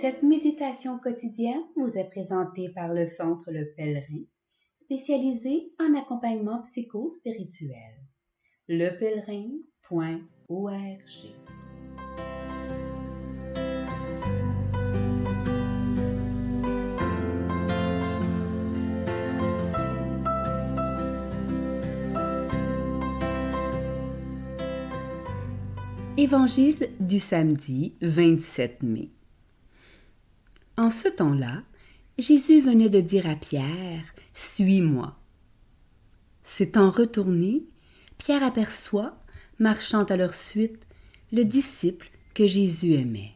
Cette méditation quotidienne vous est présentée par le Centre Le Pèlerin, spécialisé en accompagnement psycho-spirituel. lepèlerin.org. Évangile du samedi 27 mai. En ce temps-là, Jésus venait de dire à Pierre « Suis-moi ». S'étant retourné, Pierre aperçoit, marchant à leur suite, le disciple que Jésus aimait.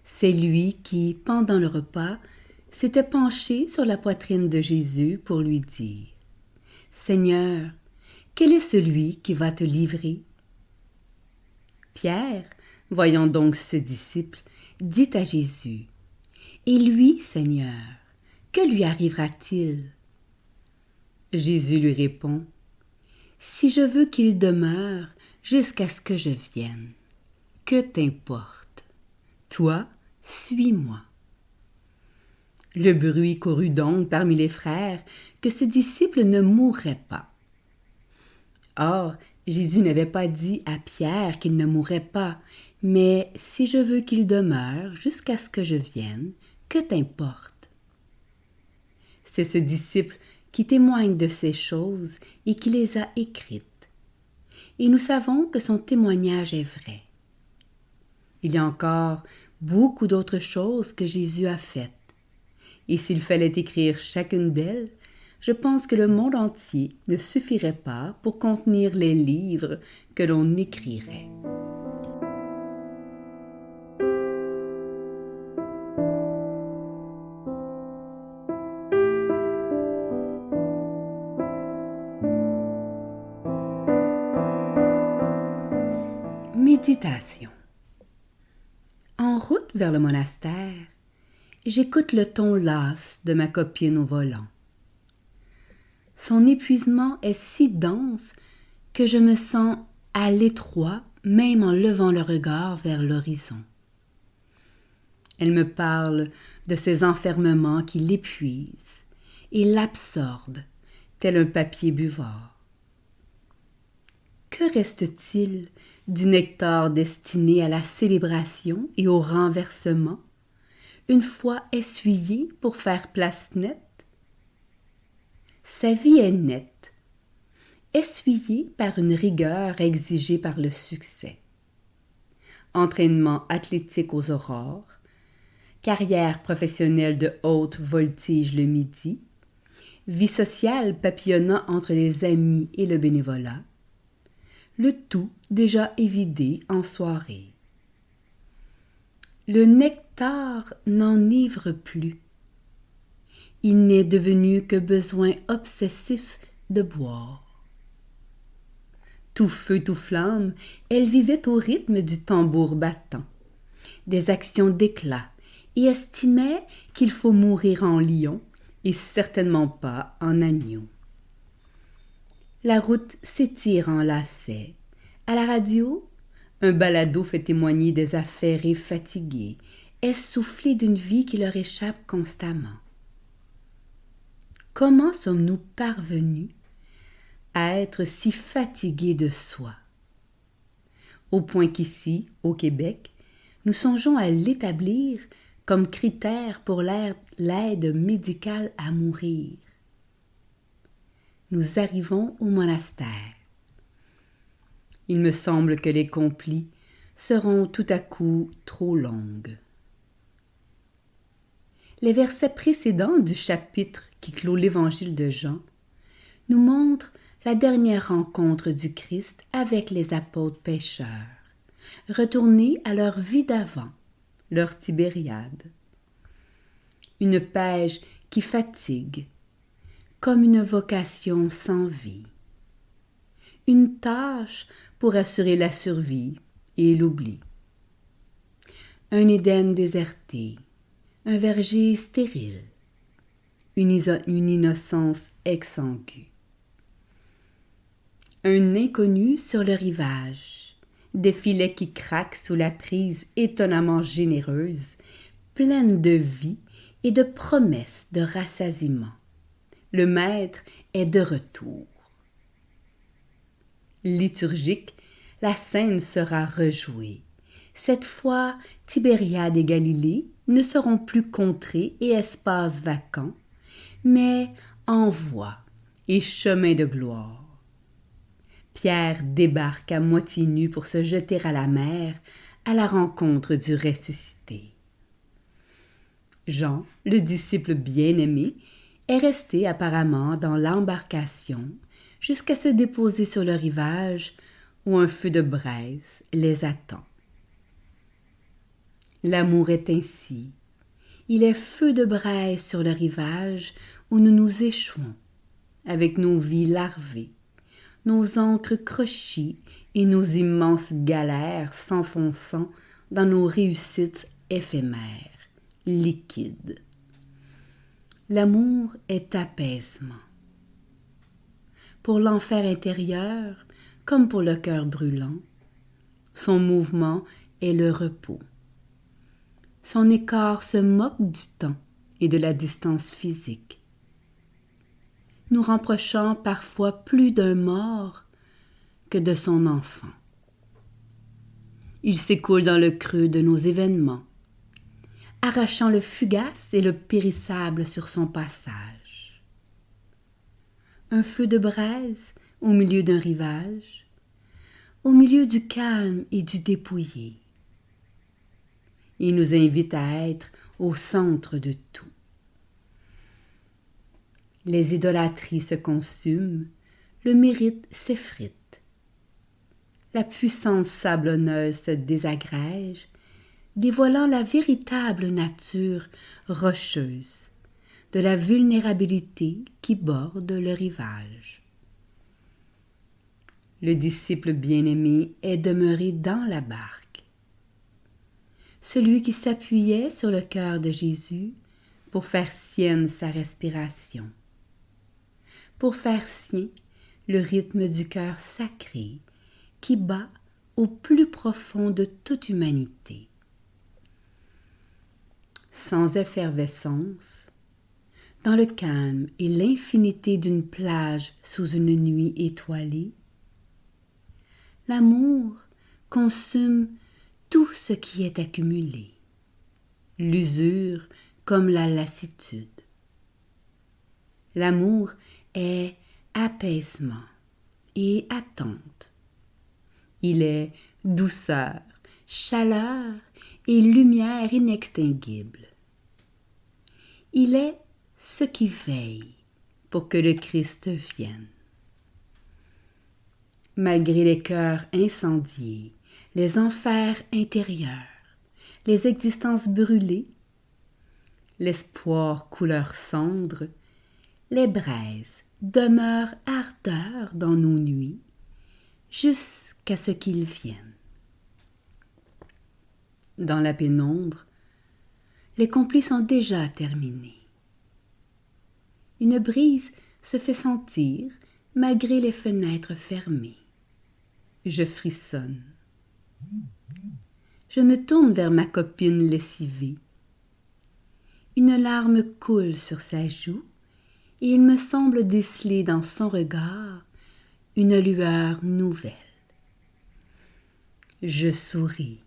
C'est lui qui, pendant le repas, s'était penché sur la poitrine de Jésus pour lui dire « Seigneur, quel est celui qui va te livrer ?» Pierre, voyant donc ce disciple, dit à Jésus « Et lui, Seigneur, que lui arrivera-t-il » Jésus lui répond « Si je veux qu'il demeure jusqu'à ce que je vienne, que t'importe? Toi, suis-moi. » Le bruit courut donc parmi les frères que ce disciple ne mourrait pas. Or, Jésus n'avait pas dit à Pierre qu'il ne mourrait pas, mais « si je veux qu'il demeure jusqu'à ce que je vienne, que t'importe? » C'est ce disciple qui témoigne de ces choses et qui les a écrites. Et nous savons que son témoignage est vrai. Il y a encore beaucoup d'autres choses que Jésus a faites. Et s'il fallait écrire chacune d'elles, je pense que le monde entier ne suffirait pas pour contenir les livres que l'on écrirait. Méditation. En route vers le monastère, j'écoute le ton las de ma copine au volant. Son épuisement est si dense que je me sens à l'étroit même en levant le regard vers l'horizon. Elle me parle de ses enfermements qui l'épuisent et l'absorbent tel un papier buvard. Que reste-t-il du nectar destiné à la célébration et au renversement, une fois essuyé pour faire place nette? Sa vie est nette, essuyée par une rigueur exigée par le succès. Entraînement athlétique aux aurores, carrière professionnelle de haute voltige le midi, vie sociale papillonnant entre les amis et le bénévolat, le tout déjà évidé en soirée. Le nectar n'enivre plus. Il n'est devenu que besoin obsessif de boire. Tout feu, tout flamme, elle vivait au rythme du tambour battant, des actions d'éclat, et estimait qu'il faut mourir en lion et certainement pas en agneau. La route s'étire en lacets. À la radio, un balado fait témoigner des affairés fatigués, essoufflés d'une vie qui leur échappe constamment. Comment sommes-nous parvenus à être si fatigués de soi? Au point qu'ici, au Québec, nous songeons à l'établir comme critère pour l'aide médicale à mourir. Nous arrivons au monastère. Il me semble que les complis seront tout à coup trop longues. Les versets précédents du chapitre qui clôt l'évangile de Jean nous montrent la dernière rencontre du Christ avec les apôtres pécheurs, retournés à leur vie d'avant, leur Tibériade. Une pêche qui fatigue, comme une vocation sans vie. Une tâche pour assurer la survie et l'oubli. Un Éden déserté, un verger stérile, une innocence exsangue. Un inconnu sur le rivage, des filets qui craquent sous la prise étonnamment généreuse, pleine de vie et de promesses de rassasiement. Le Maître est de retour. Liturgique, la scène sera rejouée. Cette fois, Tibériade et Galilée ne seront plus contrées et espaces vacants, mais envois et chemins de gloire. Pierre débarque à moitié nu pour se jeter à la mer à la rencontre du ressuscité. Jean, le disciple bien-aimé, est resté apparemment dans l'embarcation jusqu'à se déposer sur le rivage où un feu de braise les attend. L'amour est ainsi. Il est feu de braise sur le rivage où nous nous échouons, avec nos vies larvées, nos ancres crochies et nos immenses galères s'enfonçant dans nos réussites éphémères, liquides. L'amour est apaisement. Pour l'enfer intérieur, comme pour le cœur brûlant, son mouvement est le repos. Son écart se moque du temps et de la distance physique, nous reprochant parfois plus d'un mort que de son enfant. Il s'écoule dans le creux de nos événements, arrachant le fugace et le périssable sur son passage. Un feu de braise au milieu d'un rivage, au milieu du calme et du dépouillé. Il nous invite à être au centre de tout. Les idolâtries se consument, le mérite s'effrite. La puissance sablonneuse se désagrège, dévoilant la véritable nature rocheuse de la vulnérabilité qui borde le rivage. Le disciple bien-aimé est demeuré dans la barque. Celui qui s'appuyait sur le cœur de Jésus pour faire sienne sa respiration, pour faire sien le rythme du cœur sacré qui bat au plus profond de toute humanité. Sans effervescence, dans le calme et l'infinité d'une plage sous une nuit étoilée, l'amour consume tout ce qui est accumulé, l'usure comme la lassitude. L'amour est apaisement et attente. Il est douceur, chaleur et lumière inextinguible. Il est ce qui veille pour que le Christ vienne. Malgré les cœurs incendiés, les enfers intérieurs, les existences brûlées, l'espoir couleur cendre, les braises demeurent ardeur dans nos nuits, jusqu'à ce qu'il vienne. Dans la pénombre, les complis sont déjà terminés. Une brise se fait sentir malgré les fenêtres fermées. Je frissonne. Je me tourne vers ma copine lessivée. Une larme coule sur sa joue et il me semble déceler dans son regard une lueur nouvelle. Je souris.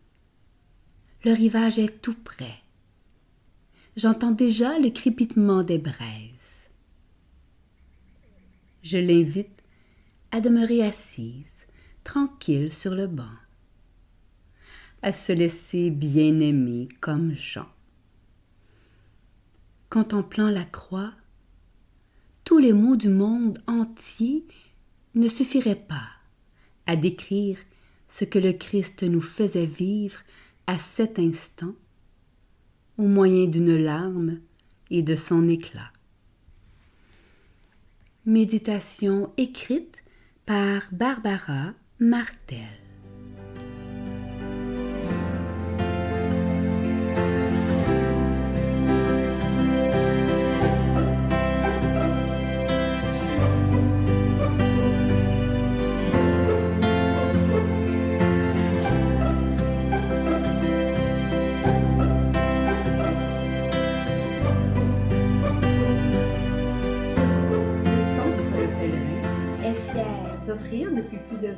Le rivage est tout près. J'entends déjà le crépitement des braises. Je l'invite à demeurer assise, tranquille sur le banc, à se laisser bien aimer comme Jean. Contemplant la croix, tous les mots du monde entier ne suffiraient pas à décrire ce que le Christ nous faisait vivre à cet instant, au moyen d'une larme et de son éclat. Méditation écrite par Barbara Martel.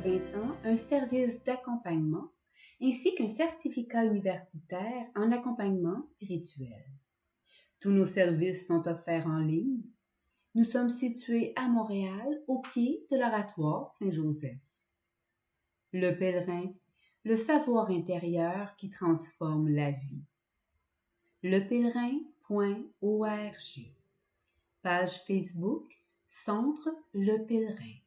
20 ans un service d'accompagnement ainsi qu'un certificat universitaire en accompagnement spirituel. Tous nos services sont offerts en ligne. Nous sommes situés à Montréal, au pied de l'Oratoire Saint-Joseph. Le pèlerin, le savoir intérieur qui transforme la vie. lepèlerin.org. Page Facebook, Centre Le Pèlerin.